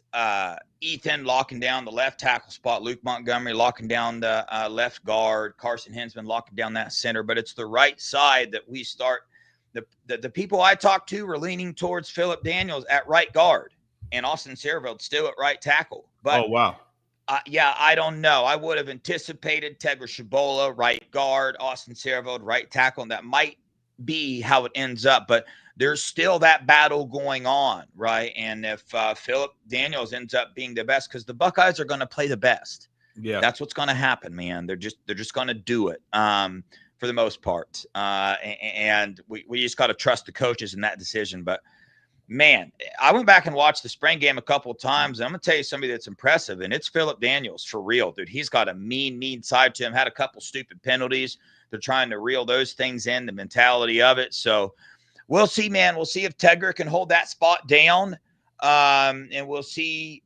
Ethan locking down the left tackle spot, Luke Montgomery locking down the left guard, Carson Hensman locking down that center. But it's the right side that we start. The people I talked to were leaning towards Phillip Daniels at right guard and Austin Sarahville still at right tackle. But oh, wow. I don't know. I would have anticipated Tegra Shabola, right guard, Austin Sarahville, right tackle, and that might be how it ends up. But there's still that battle going on, right? And if Phillip Daniels ends up being the best, because the Buckeyes are going to play the best. Yeah, that's what's going to happen, man. They're just going to do it for the most part. And we just got to trust the coaches in that decision. But man, I went back and watched the spring game a couple of times. And I'm going to tell you somebody that's impressive, and it's Phillip Daniels for real, dude. He's got a mean side to him. Had a couple stupid penalties. They're trying to reel those things in, the mentality of it. So we'll see, man. We'll see if Tegra can hold that spot down. And we'll see,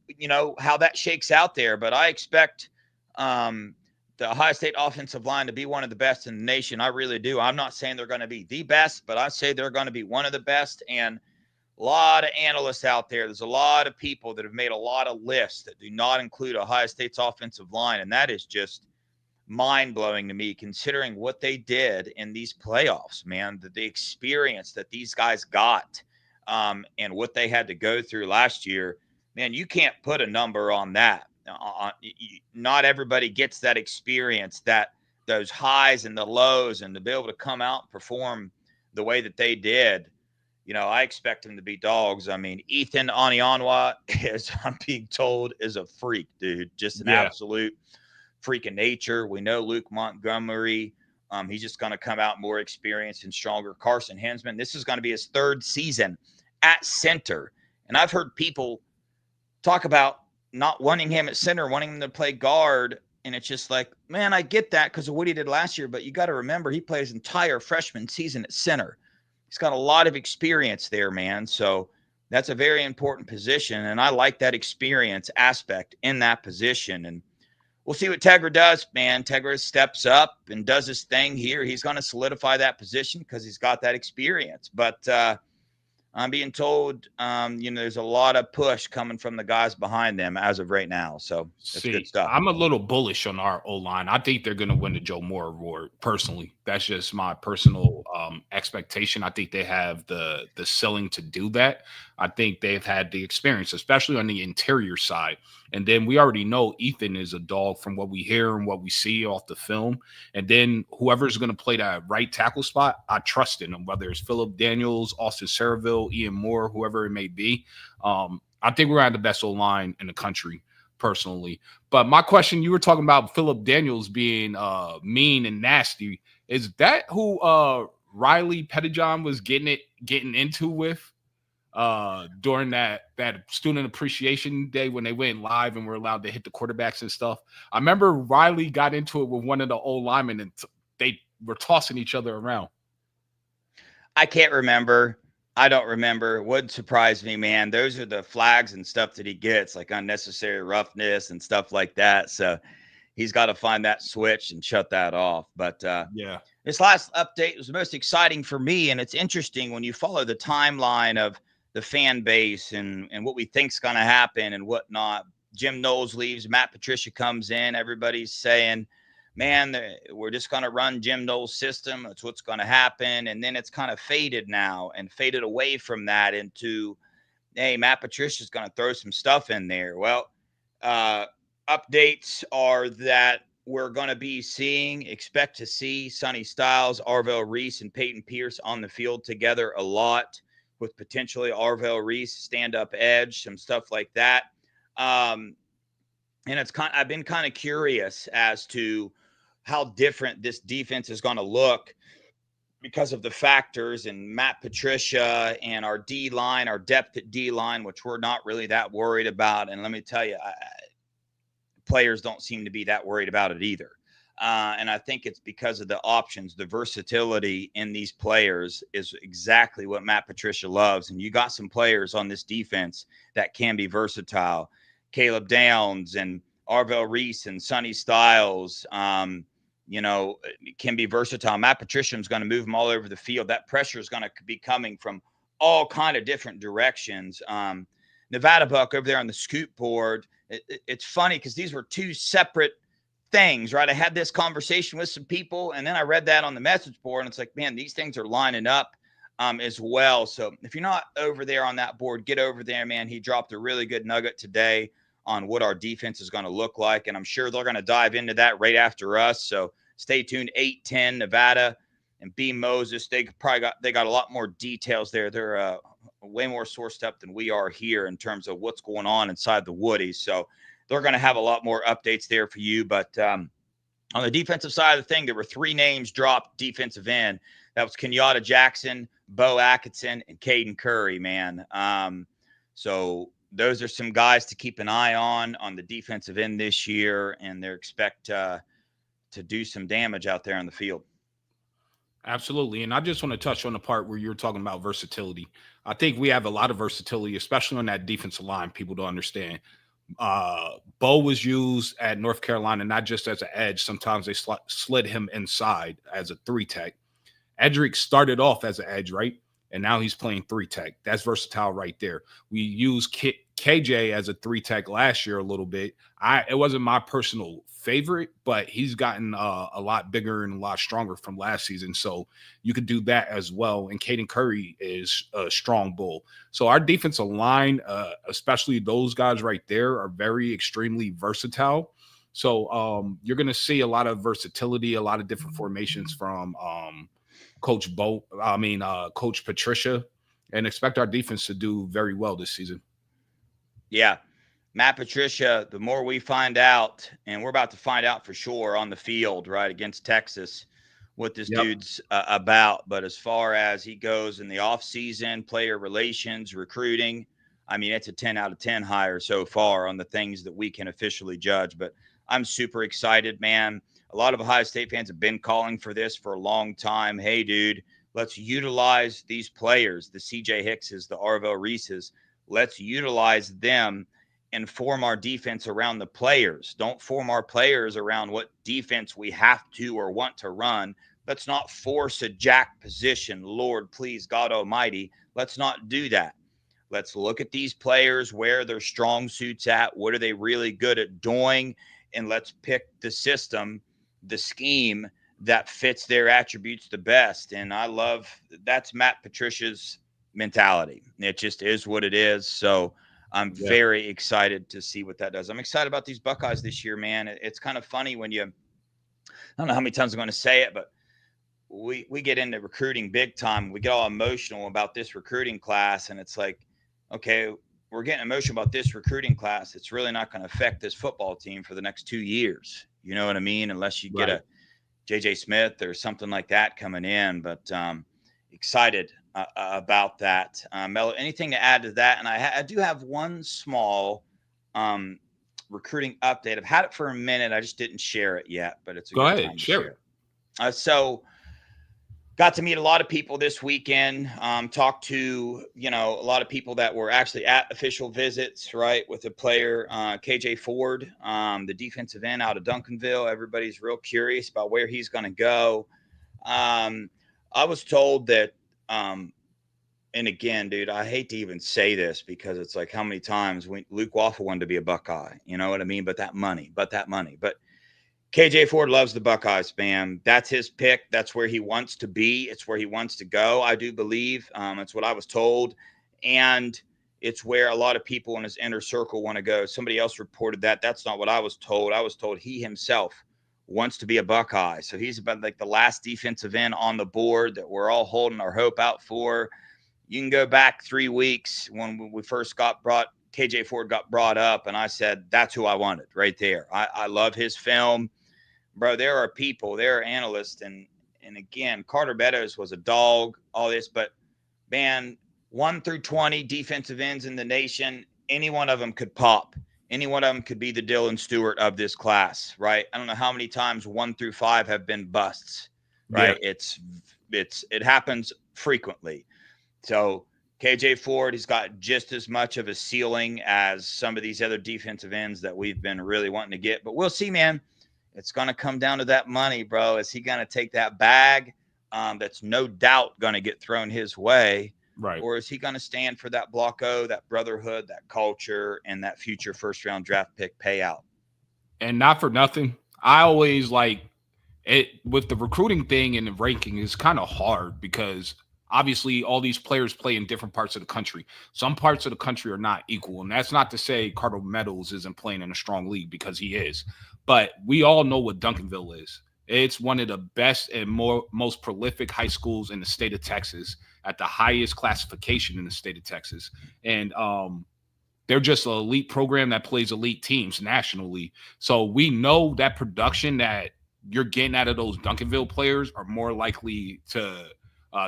how that shakes out there. But I expect the Ohio State offensive line to be one of the best in the nation. I really do. I'm not saying they're going to be the best, but I say they're going to be one of the best. And a lot of analysts out there, there's a lot of people that have made a lot of lists that do not include Ohio State's offensive line. And that is just mind-blowing to me, considering what they did in these playoffs, man, the experience that these guys got and what they had to go through last year. Man, you can't put a number on that. Not everybody gets that experience, those highs and the lows, and to be able to come out and perform the way that they did. I expect them to be dogs. I mean, Ethan Anianwa, as I'm being told, is a freak, dude. Just an absolute freak of nature. We know Luke Montgomery. He's just going to come out more experienced and stronger. Carson Hensman, this is going to be his 3rd season at center. And I've heard people talk about not wanting him at center, wanting him to play guard. And it's just like, man, I get that because of what he did last year. But you got to remember, he played his entire freshman season at center. He's got a lot of experience there, man. So that's a very important position. And I like that experience aspect in that position. And we'll see what Tegra does, man. Tegra steps up and does his thing here. He's going to solidify that position because he's got that experience. But I'm being told, there's a lot of push coming from the guys behind them as of right now. So that's good stuff. I'm a little bullish on our O-line. I think they're going to win the Joe Moore Award, personally. That's just my personal expectation. I think they have the ceiling to do that. I think they've had the experience, especially on the interior side. And then we already know Ethan is a dog from what we hear and what we see off the film. And then whoever's going to play that right tackle spot, I trust in them, whether it's Phillip Daniels, Austin Saraville, Ian Moore, whoever it may be. I think we're at the best O-line in the country, personally. But my question, you were talking about Phillip Daniels being mean and nasty. Is that who Riley Pettijohn was getting into with during that student appreciation day when they went live and were allowed to hit the quarterbacks and stuff? I remember Riley got into it with one of the old linemen and they were tossing each other around. I can't remember. I don't remember. Wouldn't surprise me, man. Those are the flags and stuff that he gets, like unnecessary roughness and stuff like that. So he's got to find that switch and shut that off. But yeah, this last update was the most exciting for me. And it's interesting when you follow the timeline of the fan base and what we think's going to happen and whatnot. Jim Knowles leaves, Matt Patricia comes in. Everybody's saying, man, we're just going to run Jim Knowles' system. That's what's going to happen. And then it's kind of faded now and faded away from that into, hey, Matt Patricia's going to throw some stuff in there. Well, updates are that we're going to expect to see Sonny Styles, Arvell Reese, and Peyton Pierce on the field together a lot, with potentially Arvell Reese stand-up edge, some stuff like that. And I've been kind of curious as to how different this defense is going to look because of the factors and Matt Patricia and our D-line, our depth at D-line, which we're not really that worried about. And let me tell you, players don't seem to be that worried about it either. And I think it's because of the options, the versatility in these players is exactly what Matt Patricia loves. And you got some players on this defense that can be versatile. Caleb Downs and Arvell Reese and Sonny Styles, can be versatile. Matt Patricia is going to move them all over the field. That pressure is going to be coming from all kind of different directions. Nevada Buck over there on the scoop board, it's funny because these were two separate things, right? I had this conversation with some people, and then I read that on the message board, and it's like, man, these things are lining up as well. So if you're not over there on that board, get over there, man. He dropped a really good nugget today on what our defense is going to look like, and I'm sure they're going to dive into that right after us. So stay tuned. 8-10 Nevada and B Moses. They got a lot more details there. They're way more sourced up than we are here in terms of what's going on inside the Woodies. So they're going to have a lot more updates there for you. But on the defensive side of the thing, there were 3 names dropped defensive end. That was Kenyatta Jackson, Bo Atkinson, and Caden Curry, man. So those are some guys to keep an eye on the defensive end this year, and they're expect to do some damage out there on the field. Absolutely. And I just want to touch on the part where you're talking about versatility. I think we have a lot of versatility, especially on that defensive line. People don't understand. Bo was used at North Carolina, not just as an edge. Sometimes they slid him inside as a 3-tech. Edric started off as an edge, right? And now he's playing 3-tech. That's versatile right there. We used KJ as a 3-tech last year a little bit. It wasn't my personal favorite, but he's gotten a lot bigger and a lot stronger from last season. So you could do that as well. And Caden Curry is a strong bull. So our defensive line, especially those guys right there, are very extremely versatile. So you're going to see a lot of versatility, a lot of different formations from Coach Patricia, and expect our defense to do very well this season. Yeah. Matt Patricia, the more we find out, and we're about to find out for sure on the field, right, against Texas, what this dude's about. But as far as he goes in the offseason, player relations, recruiting, I mean, it's a 10 out of 10 hire so far on the things that we can officially judge. But I'm super excited, man. A lot of Ohio State fans have been calling for this for a long time. Hey, dude, let's utilize these players, the CJ Hickses, the Arvell Reeses. Let's utilize them and form our defense around the players. Don't form our players around what defense we have to or want to run. Let's not force a jack position. Lord, please, God Almighty, let's not do that. Let's look at these players, where their strong suits at, what are they really good at doing, and let's pick the system, the scheme that fits their attributes the best. And I love that's Matt Patricia's mentality. It just is what it is. So I'm very excited to see what that does. I'm excited about these Buckeyes this year, man. It's kind of funny when I don't know how many times I'm going to say it, but we get into recruiting big time. We get all emotional about this recruiting class, and it's like, okay, we're getting emotional about this recruiting class. It's really not going to affect this football team for the next 2 years. You know what I mean? Unless you get a JJ Smith or something like that coming in. But excited about that. Melo, anything to add to that? And I do have one small recruiting update. I've had it for a minute. I just didn't share it yet, but it's a good time to share it. So got to meet a lot of people this weekend, talked to, a lot of people that were actually at official visits, right, with the player, KJ Ford, the defensive end out of Duncanville. Everybody's real curious about where he's going to go. I was told that, and again, dude, I hate to even say this because it's like how many times Luke Waffle wanted to be a Buckeye, you know what I mean? But that money. But KJ Ford loves the Buckeyes, man. That's his pick. That's where he wants to be. It's where he wants to go, I do believe. It's what I was told. And it's where a lot of people in his inner circle want to go. Somebody else reported that. That's not what I was told. I was told he himself wants to be a Buckeye. So he's about like the last defensive end on the board that we're all holding our hope out for. You can go back 3 weeks when we first KJ Ford got brought up, and I said, that's who I wanted right there. I love his film. Bro, there are analysts, and again, Carter Meadows was a dog, all this, but man, 1 through 20 defensive ends in the nation, any one of them could pop. Any one of them could be the Dylan Stewart of this class, right? I don't know how many times 1 through 5 have been busts, right? Yeah. It happens frequently. So KJ Ford, he's got just as much of a ceiling as some of these other defensive ends that we've been really wanting to get, but we'll see, man. It's going to come down to that money, bro. Is he going to take that bag that's no doubt going to get thrown his way? Right. Or is he going to stand for that block O, that brotherhood, that culture, and that future first-round draft pick payout? And not for nothing, I always like it with the recruiting thing and the ranking is kind of hard because obviously all these players play in different parts of the country. Some parts of the country are not equal. And that's not to say Carter Meadows isn't playing in a strong league because he is. But we all know what Duncanville is. It's one of the best and most prolific high schools in the state of Texas at the highest classification in the state of Texas. And they're just an elite program that plays elite teams nationally. So we know that production that you're getting out of those Duncanville players are more likely to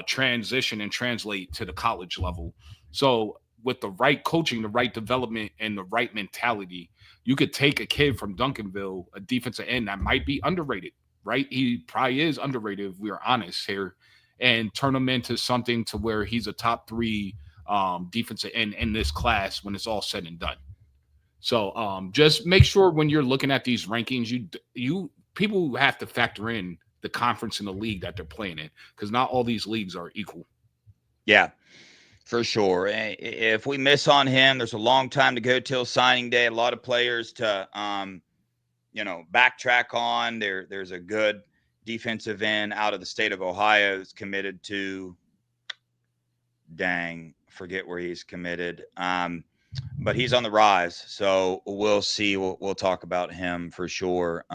transition and translate to the college level. So with the right coaching, the right development, and the right mentality, you could take a kid from Duncanville, a defensive end that might be underrated, right? He probably is underrated if we're honest here, and turn him into something to where he's a top 3 defensive end in this class when it's all said and done. So just make sure when you're looking at these rankings, you people have to factor in the conference and the league that they're playing in, because not all these leagues are equal. Yeah, for sure. If we miss on him, there's a long time to go till signing day. A lot of players to, backtrack on. There's a good defensive end out of the state of Ohio that's committed to, forget where he's committed. But he's on the rise. So we'll see. We'll talk about him for sure.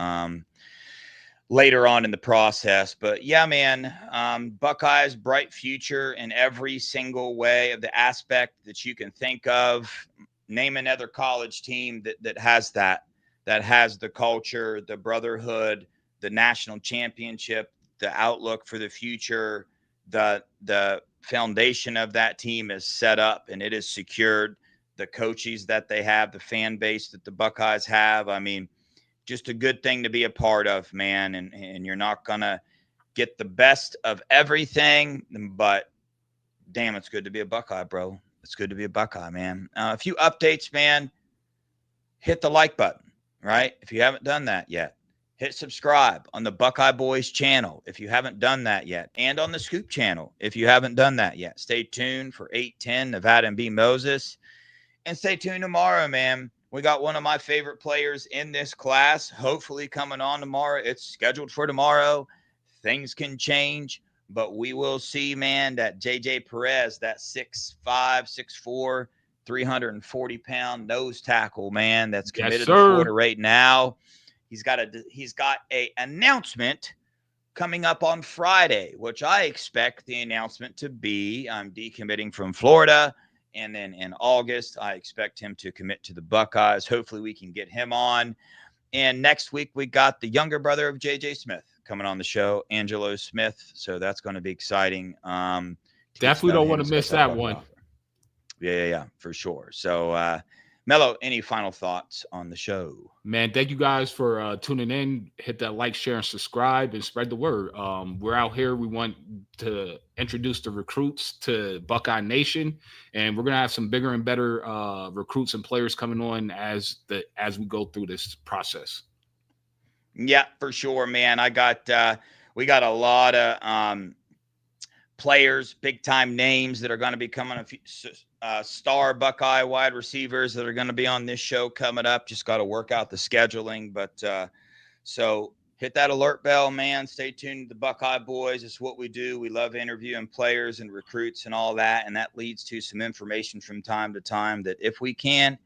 Later on in the process. But yeah, man, Buckeyes, bright future in every single way of the aspect that you can think of. Name another college team that has that has the culture, the brotherhood, the national championship, the outlook for the future. The foundation of that team is set up and it is secured. The coaches that they have, the fan base that the Buckeyes have. I mean, just a good thing to be a part of, man. And you're not going to get the best of everything, but damn, it's good to be a Buckeye, bro. It's good to be a Buckeye, man. A few updates, man. Hit the like button, right? If you haven't done that yet. Hit subscribe on the Buckeye Boys channel if you haven't done that yet. And on the Scoop channel if you haven't done that yet. Stay tuned for 810 Nevada and B. Moses. And stay tuned tomorrow, man. We got one of my favorite players in this class, hopefully coming on tomorrow. It's scheduled for tomorrow. Things can change, But we will see, man, that JJ Perez, that 6'5", 6'4", 340-pound nose tackle, man, that's committed to Florida right now. He's got a announcement coming up on Friday, which I expect the announcement to be I'm decommitting from Florida. And then in August, I expect him to commit to the Buckeyes. Hopefully we can get him on. And next week, we got the younger brother of J.J. Smith coming on the show, Angelo Smith. So that's going to be exciting. Definitely don't want to miss that one. Yeah, for sure. So, Mello, any final thoughts on the show? Man, thank you guys for tuning in. Hit that like, share, and subscribe, and spread the word. We're out here. We want to introduce the recruits to Buckeye Nation, and we're gonna have some bigger and better recruits and players coming on as we go through this process. Yeah, for sure, man. We got a lot of players, big time names that are going to be coming. Star Buckeye wide receivers that are going to be on this show coming up. Just got to work out the scheduling. But so hit that alert bell, man. Stay tuned to the Buckeye Boys. It's what we do. We love interviewing players and recruits and all that. And that leads to some information from time to time that if we can,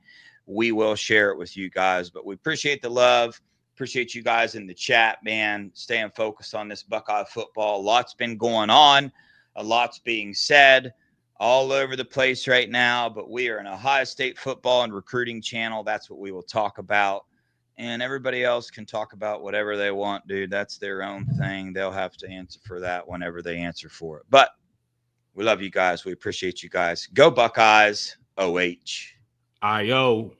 we will share it with you guys. But we appreciate the love. Appreciate you guys in the chat, man. Staying focused on this Buckeye football. A lot's been going on. A lot's being said all over the place right now, but we are an Ohio State football and recruiting channel. That's what we will talk about. And everybody else can talk about whatever they want, dude. That's their own thing. They'll have to answer for that whenever they answer for it. But we love you guys. We appreciate you guys. Go Buckeyes. OH. I-O.